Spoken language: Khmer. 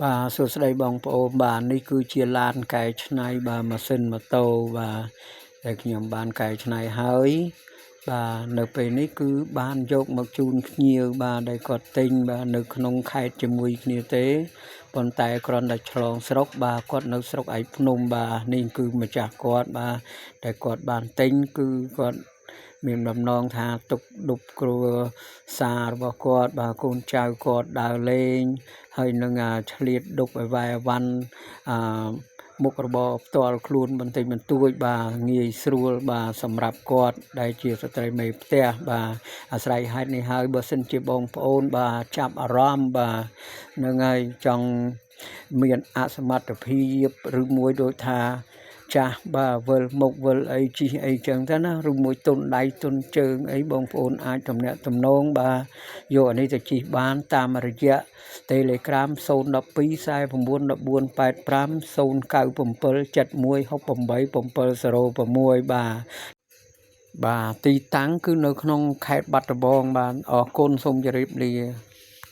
បាទសួស្តីបងប្អូនបាទនេះគឺជាឡានកែច្នៃបាទម៉ាស៊ីនម៉ូតូបាទដែលខ្ញុំបានកែច្នៃហើយបាទនៅពេលនេះគឺបានយកមកជូនភ្ញៀវបាទដែលគាត់ទិញបាទនៅក្នុងខេត្តជាមួយគ្នាទេប៉ុន្តែគ្រាន់តែឆ្លងស្រុកបាទគាត់នៅស្រុកឯកភ្នំបាទនេះគឺម្ចាស់គាត់បាទតែគាត់បានទិញគឺគាត់មានបំណងថាទុកដប់គ្រួសាររបស់គាត់បាទកូនចៅគាត់ដើរលេងហើយនឹងឆ្លៀតដប់ឲ្យវាយវ៉ាន់មុខរបរផ្ទាល់ខ្លួនបន្តិចបន្តួចបាទងាយស្រួលបាទសម្រាប់គាត់ដែលជាស្ត្រីមេផ្ទះបាទអាស្រ័យហេតុនេះហើយបើសិនជាបងប្អូនបាទចាប់អារម្មណ៍បាទនឹងហើយចង់មានអសមត្ថភាពឬមួយដូចថាចាស់បាទវិលមុខវិលអីជីអីចឹងទៅណាឬមួយទុនដៃទុនជើងអីបងប្អូនអាចទំនាក់ទំនងបាទយកអានេះទៅជិះបានតាមរយៈ Telegram 012 49 14 85 097 71 68 706បាទទីតាំងគឺនៅក្នុងខេត្តបាត់ដំបងបាទអរគុណសូមជម្រាបលា